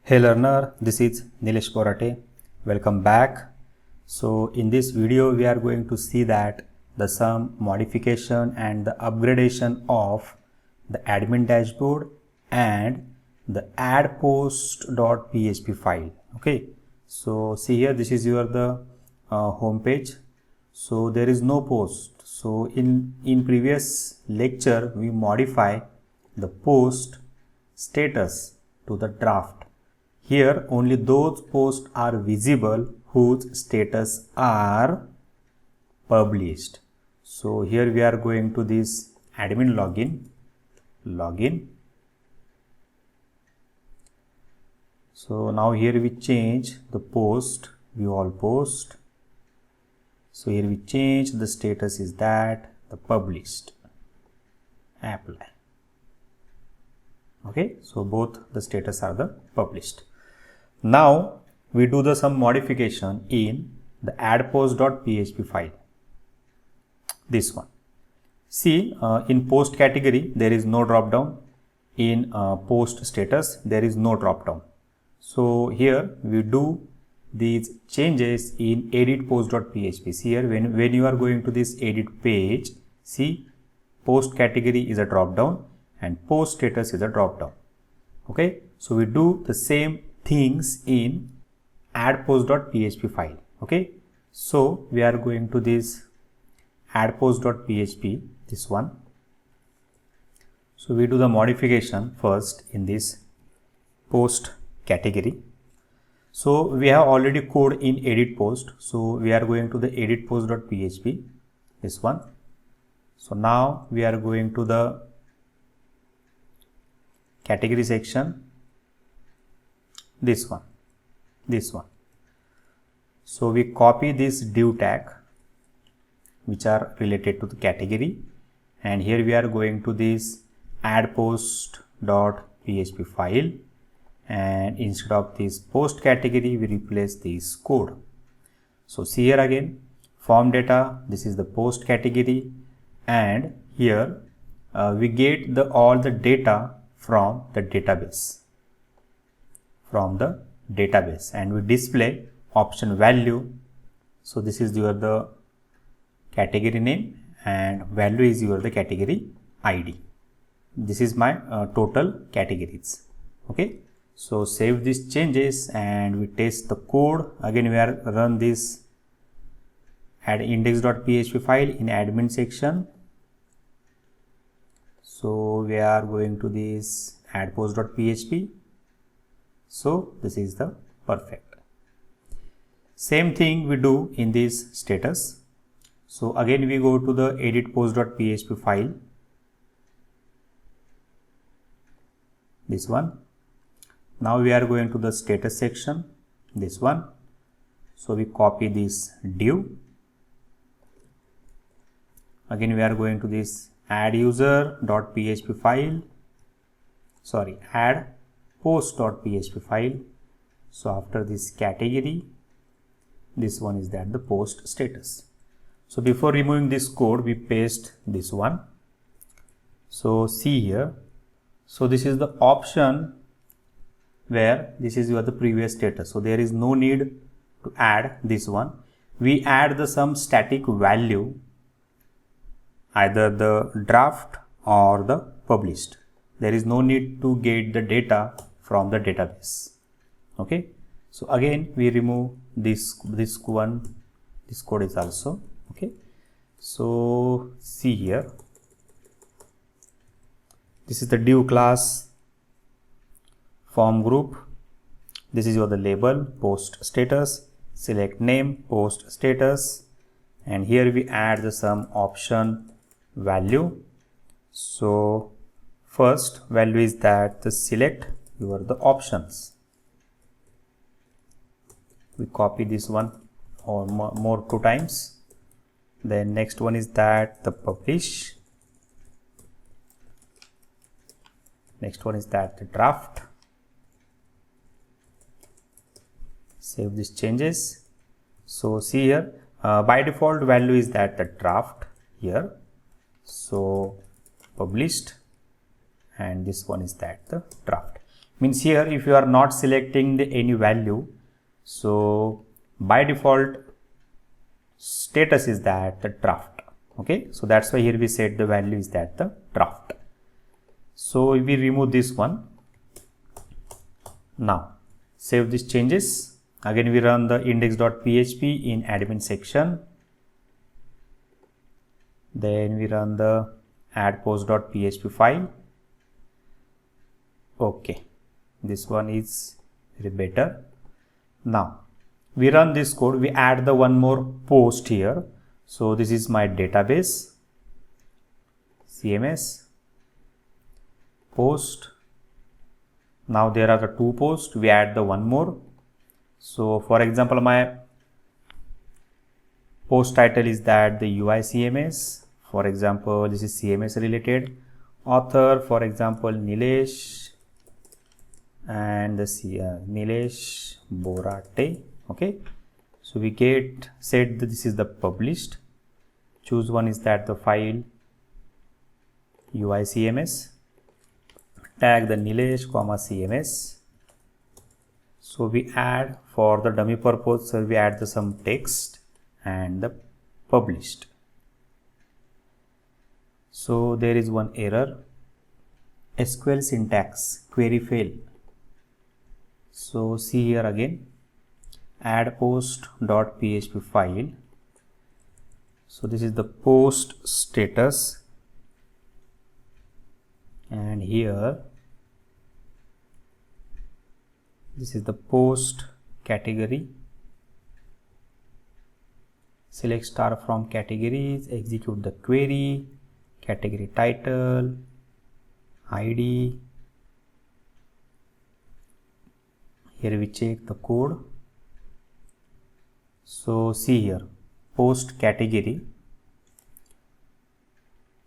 Hey learner, this is Nilesh Borate. Welcome back. So in this video we are going to see that some modification and the upgradation of the admin dashboard and the add post.php file. Okay, so see here, this is your home page. So there is no post. So in previous lecture we modify the post status to the draft. Here only those posts are visible whose status are published. So here we are going to this admin login. So now here we change the post, view all post. So here we change the status is that the published, apply. Okay, so both the status are the published. Now we do some modification in the add post.php file. This one. See, in post category there is no drop down. In post status there is no drop down. So here we do these changes in edit post.php. See here, when you are going to this edit page, see, post category is a drop down and post status is a drop down. Okay, so we do the same things in add post.php file. Okay, so we are going to this add post.php, this one. So we do the modification first in this post category. So we have already code in edit post. So we are going to the edit post.php, this one. So now we are going to the category section, this one. So we copy this div tag which are related to the category, and here we are going to this add post.php file, and instead of this post category we replace this code. So see here again, form data, this is the post category, and here we get all the data from the database, and we display option value. So this is your the category name and value is your the category ID. This is my total categories. Okay, so save these changes and we test the code. Again we are run this add index.php file in admin section. So we are going to this add post.php. So this is the perfect. Same thing we do in this status. So again we go to the edit post.php file, this one. Now we are going to the status section, this one. So we copy this div. Again we are going to this add user.php file, add post.php file. So after this category, this one is that the post status. So before removing this code we paste this one. So see here, so this is the option where this is your the previous status. So there is no need to add this one. We add some static value, either the draft or the published. There is no need to get the data from the database. Okay, so again we remove this one, this code is also okay. So see here, this is the div class, form group, this is your the label, post status, select name, post status, and here we add some option value. So first value is that the select your the options. We copy this one or more 2 times. Then next one is that the publish. Next one is that the draft. Save these changes. So see here, by default value is that the draft here. So published, and this one is that the draft. Means here if you are not selecting the any value, so by default status is that the draft. Okay, so that's why here we said the value is that the draft. So we remove this one. Now save these changes. Again we run the index.php in admin section. Then we run the add post.php file. Okay, this one is very better. Now we run this code, we add the one more post here. So this is my database, CMS, post. Now there are the two posts, we add the one more. So for example, my post title is that the UI CMS. For example, this is CMS related. Author, for example, Nilesh, and the Nilesh Borate. Okay, so we get said that this is the published. Choose one is that the file UI CMS. Tag the Nilesh comma CMS. So we add for the dummy purpose. So we add the some text and the published. So there is one error. SQL syntax query fail. So see here again, add post.php file. So this is the post status, and here this is the post category. Select star from categories, execute the query, category title, ID. Here we check the code. So see here, post category.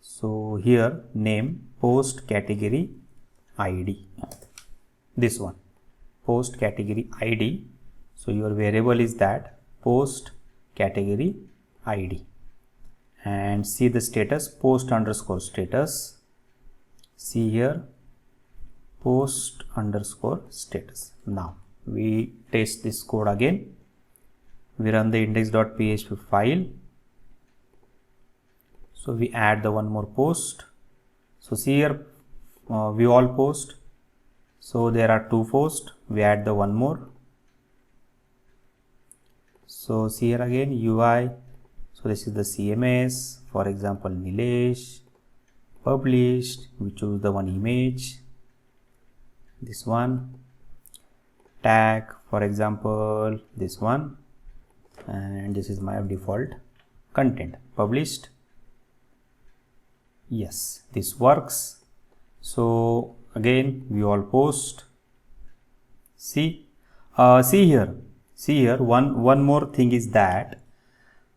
So here name, post category ID. This one, post category ID. So your variable is that post category ID. And see the status, post underscore status. See here, post underscore status. Now we test this code again. We run the index.php file. So we add the one more post. So see here, view all post. So there are two posts. We add the one more. So see here again, UI. So this is the CMS. For example, Nilesh. Published. We choose the one image. This one. Tag, for example, this one. And this is my default content. Published. Yes, this works. So again, view all post. See here, one more thing is that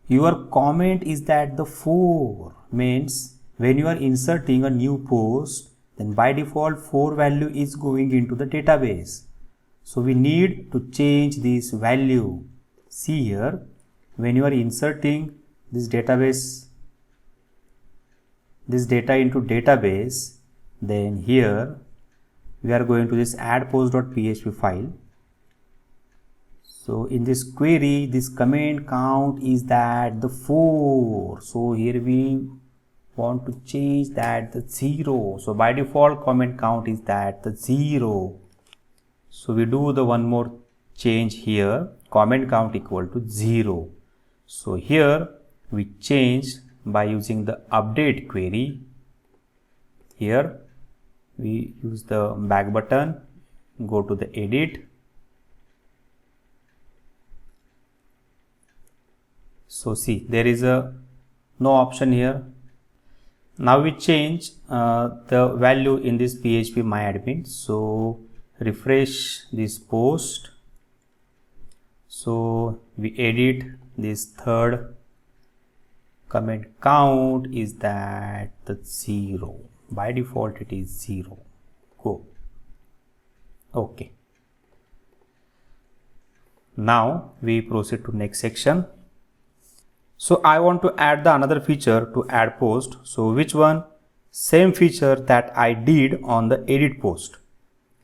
your comment is that the 4 means when you are inserting a new post, then by default 4 value is going into the database. So we need to change this value. See here, when you are inserting this database, this data into database, then here we are going to this add post.php file. So in this query, this comment count is that the 4. So here we want to change that the 0. So by default comment count is that the 0. So we do the one more change here, comment count equal to 0. So here we change by using the update query. Here we use the back button, go to the edit. So see, there is no option here. Now we change the value in this PHP MyAdmin. So refresh this post. So we edit this third comment count is that the 0. By default it is 0. Go. Okay. Now we proceed to next section. So I want to add the another feature to add post. So which one? same feature that I did on the edit post.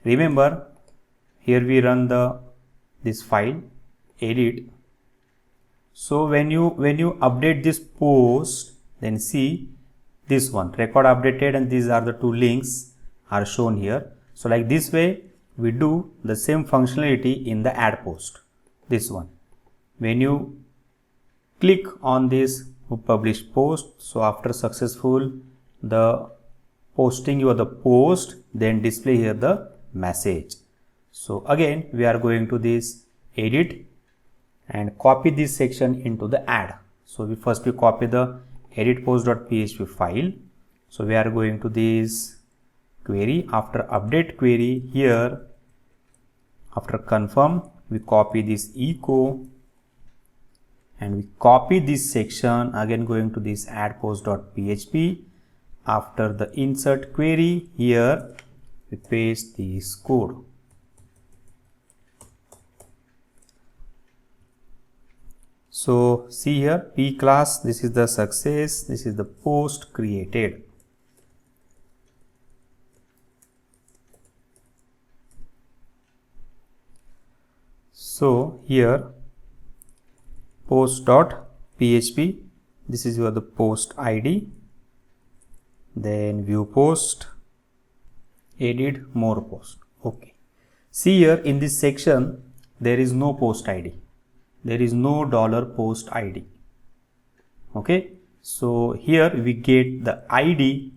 Remember, here we run this file edit. So when you update this post, then see this one record updated, and these are the two links are shown here. So like this way we do the same functionality in the add post. This one, when you click on this publish post, so after successful the posting your the post, then display here the message. So again we are going to this edit and copy this section into the add. So we copy the edit post.php file. So we are going to this query. After update query, here after confirm we copy this echo and we copy this section, again going to this add post.php. After the insert query, here we paste this code. So see here P class, this is the success, this is the post created. So here post.php, this is your the post ID, then view post, edit more post. Okay, see here in this section there is no post ID, there is no $post ID. Okay, so here we get the ID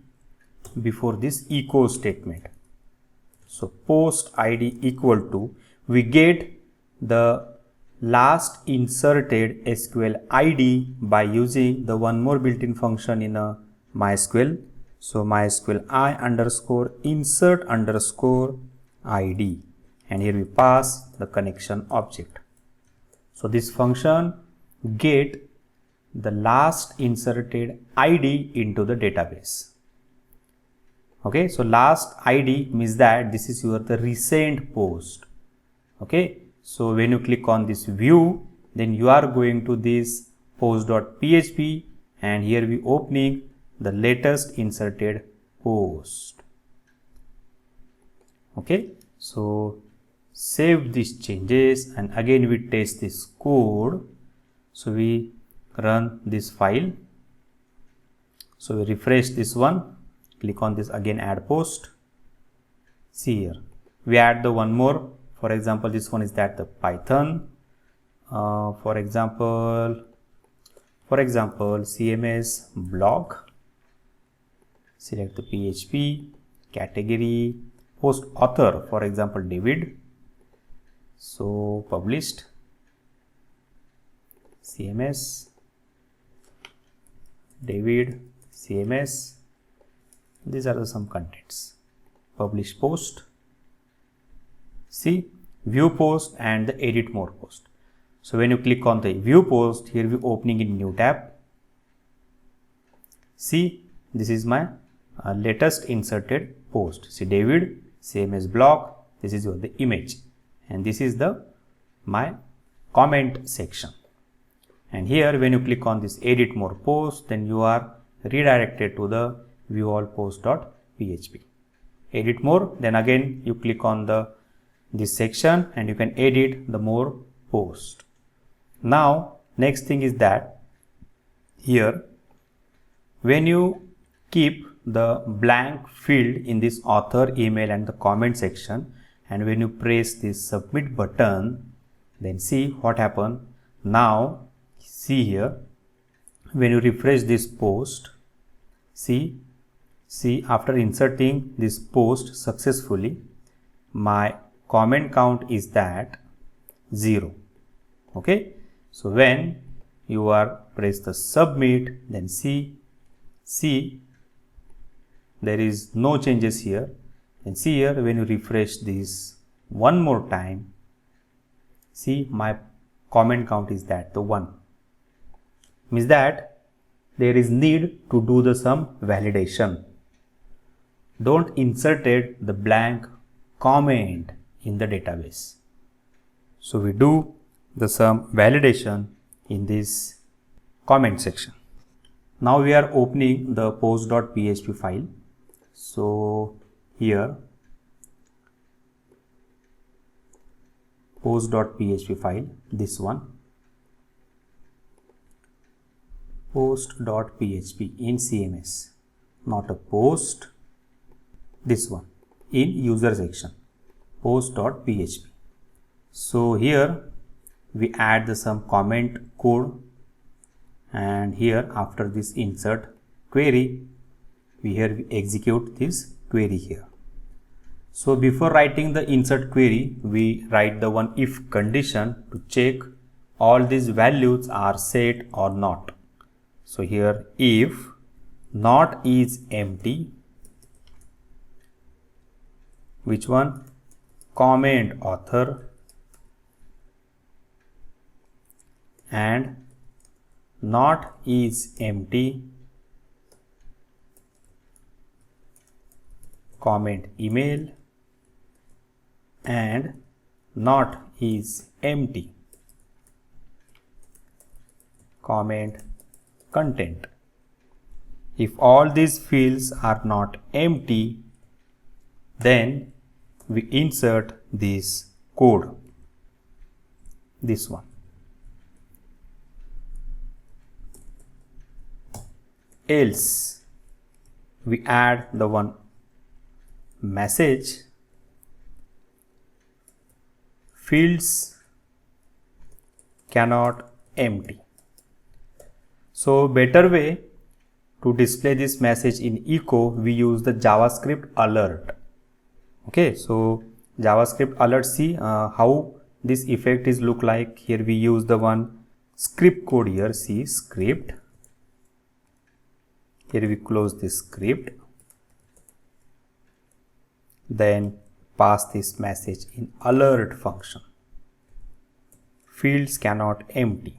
before this echo statement. So post ID equal to, we get the last inserted SQL ID by using the one more built-in function in a MySQL. So MySQL I underscore insert underscore ID, and here we pass the connection object. So this function get the last inserted ID into the database. Okay, so last ID means that this is your the recent post. Okay, so when you click on this view, then you are going to this post.php, and here we opening the latest inserted post. Okay, so save these changes and again we test this code. So we run this file. So we refresh this one, click on this again add post. See here we add the one more. For example, this one is that the Python. For example CMS blog. Select the PHP category, post author, for example David. So published CMS David CMS. These are some contents. Publish post. See view post and the edit more post. So when you click on the view post, here we opening in new tab. See, this is my latest inserted post. See David CMS blog. This is your the image, and this is the my comment section. And here when you click on this edit more post, then you are redirected to the view all post.php. Edit more, then again you click on this section and you can edit the more post. Now next thing is that here when you keep the blank field in this author, email and the comment section, and when you press this submit button, then see what happened. Now see here when you refresh this post, see after inserting this post successfully, my comment count is that 0. Okay, so when you are press the submit, then see there is no changes here, and see here when you refresh this one more time, see my comment count is that the 1. Means that there is need to do the some validation. Don't inserted the blank comment in the database. So we do the some validation in this comment section. Now we are opening the post.php file. So here post.php file, this one, post.php in CMS, not a post, this one in user section, post.php. So here we add some comment code, and here after this insert query, we execute this query here. So before writing the insert query, we write the one if condition to check all these values are set or not. So here if not is empty, which one? Comment author, and not is empty, comment email, and not is empty, comment content. If all these fields are not empty, then we insert this code, this one. Else we add the one message fields cannot empty. So better way to display this message in echo, we use the JavaScript alert. Okay, so JavaScript alert, see how this effect is look like. Here we use the one script code here, see script. Here we close this script, then pass this message in alert function, fields cannot empty.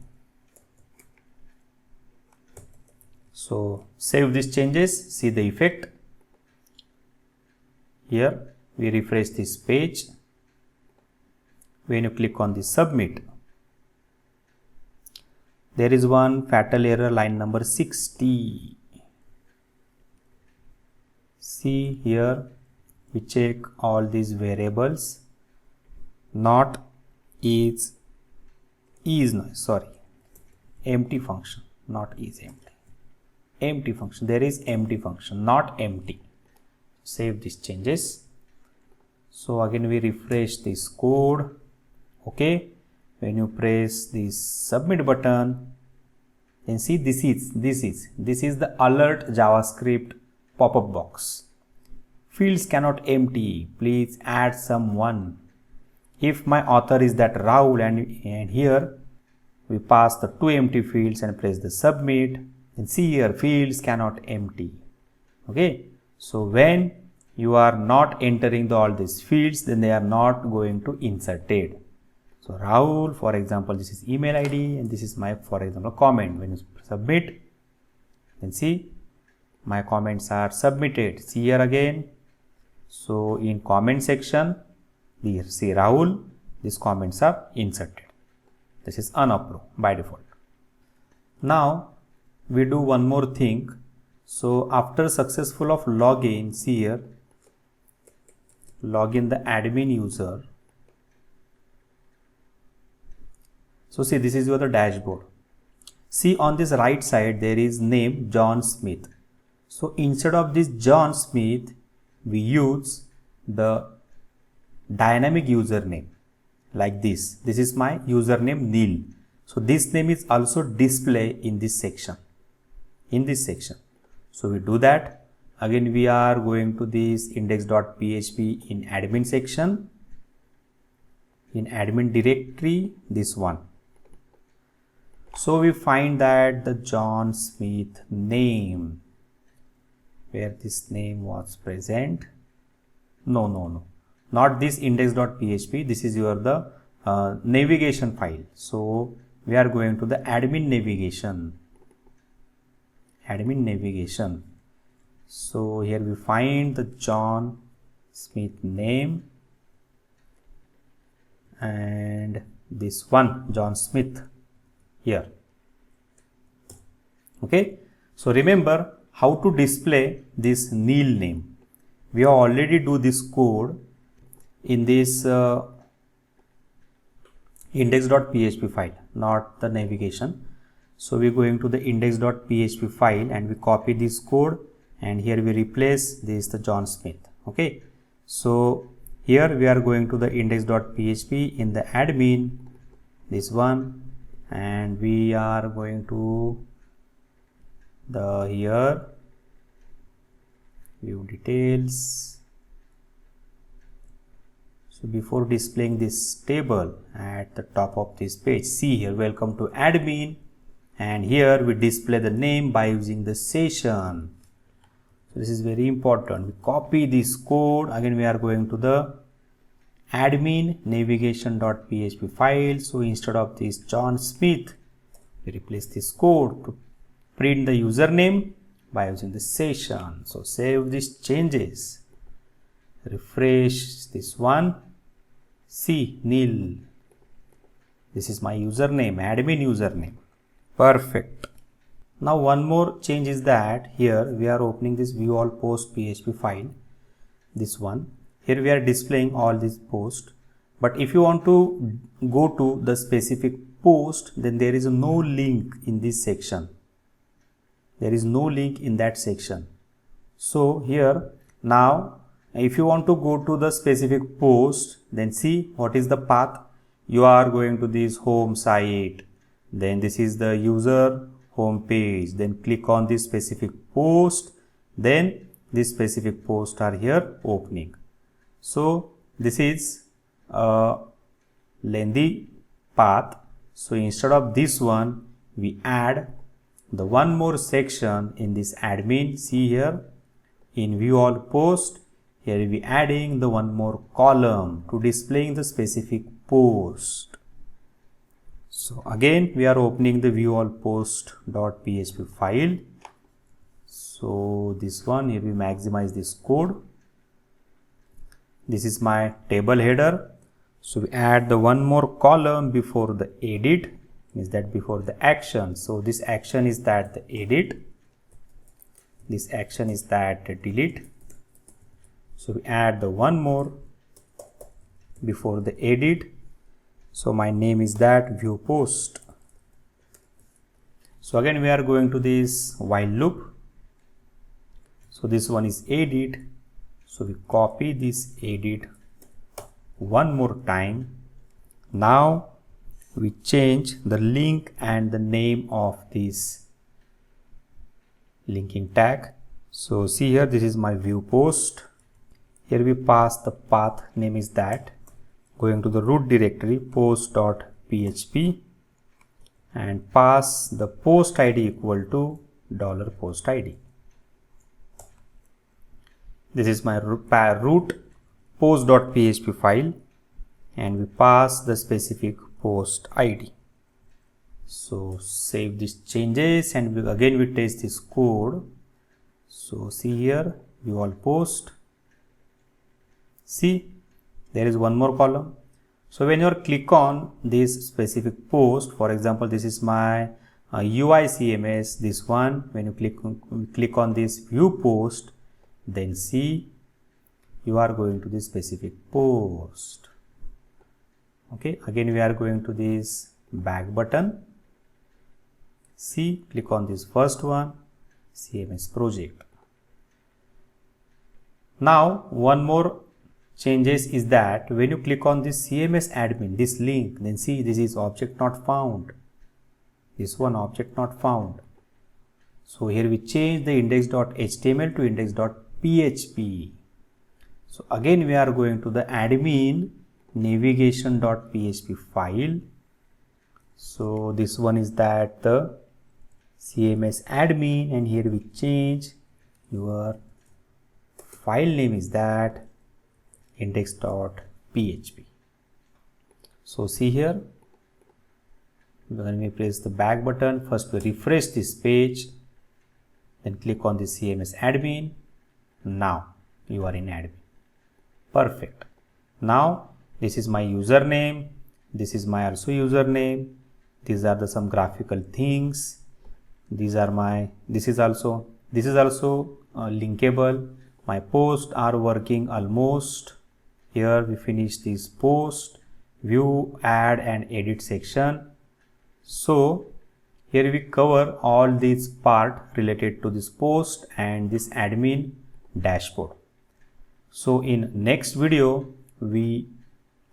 So save these changes, see the effect. Here we refresh this page. When you click on the submit, there is one fatal error, line number 60. See here, we check all these variables, not is empty function, not is empty function, there is empty function, not empty. Save these changes. So again we refresh this code. Okay, when you press this submit button, then see this is the alert JavaScript pop-up box. Fields cannot empty, please add someone. If my author is that Rahul, and here we pass the two empty fields and press the submit, and see here fields cannot empty. Okay, so when you are not entering all these fields, then they are not going to inserted. So Rahul, for example, this is email ID, and this is my, for example, comment. When you submit, then see my comments are submitted. See here again. So in comment section, here see Rahul, these comments are inserted. This is unapproved by default. Now we do one more thing. So after successful of login, see here, login the admin user. So see, this is your the dashboard. See on this right side there is name John Smith. So instead of this John Smith, we use the dynamic username like this. This is my username Neil. So this name is also display in this section. So we do that. Again we are going to this index.php in admin section. In admin directory, this one. So we find that the John Smith name, where this name was present. No, not this index.php. This is your the navigation file. So we are going to the admin navigation. So here we find the John Smith name and this one John Smith here. Okay, so remember how to display this Neil name. we have already do this code in this index.php file, not the navigation. So we are going to the index.php file and we copy this code, and here we replace this the John Smith. Okay, so here we are going to the index.php in the admin, this one, and we are going to the here view details. So before displaying this table at the top of this page, see here, welcome to admin, and here we display the name by using the session. So this is very important. We copy this code, again we are going to the admin navigation.php file. So instead of this John Smith, we replace this code to print the username by using the session. So save these changes, refresh this one, see nil, this is my username, admin username. Perfect. Now one more change is that here we are opening this view all post PHP file, this one. Here we are displaying all these posts, but if you want to go to the specific post, then there is no link in this section. There is no link in that section. So here now if you want to go to the specific post, then see what is the path. You are going to this home site, then this is the user home page, then click on this specific post, then this specific post are here opening. So this is a lengthy path. So instead of this one, we add the one more section in this admin. See here in view all post, here we adding the one more column to displaying the specific post. So again we are opening the view all post.php file. So this one, here we maximize this code. This is my table header. So we add the one more column before the edit, is that before the action. So this action is that the edit, this action is that the delete. So we add the one more before the edit. So my name is that view post. So again we are going to this while loop. So this one is edit. So we copy this edit one more time. Now we change the link and the name of this linking tag. So see here, this is my view post. Here we pass the path name is that, going to the root directory post.php, and pass the post id equal to $post id. This is my root post.php file, and we pass the specific post id. So save these changes, and again we test this code. So see here, view all post. See, there is one more column. So when you click on this specific post, for example, this is my UI CMS, this one, when you click on this view post, then see, you are going to this specific post. Okay, again we are going to this back button. See, click on this first one, CMS project. Now one more changes is that when you click on this CMS admin, this link, then see, this is object not found, this one object not found. So here we change the index.html to index.php. So again we are going to the admin navigation.php file. So this one is that the CMS admin, and here we change your file name is that index.php. So see here, when we press the back button, first we refresh this page, then click on the CMS admin. Now you are in admin. Perfect. Now this is my username, this is my also username, these are the some graphical things, these are my, this is also linkable, my posts are working almost. Here we finish this post, view, add and edit section. So here we cover all these part related to this post and this admin dashboard. So in next video we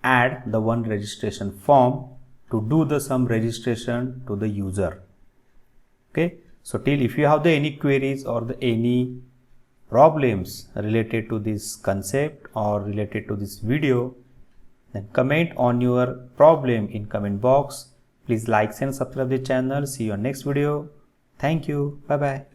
add the one registration form to do the some registration to the user. Okay, so till if you have the any queries or the any problems related to this concept or related to this video, then comment on your problem in comment box. Please like and subscribe the channel. See you on next video. Thank you. Bye bye.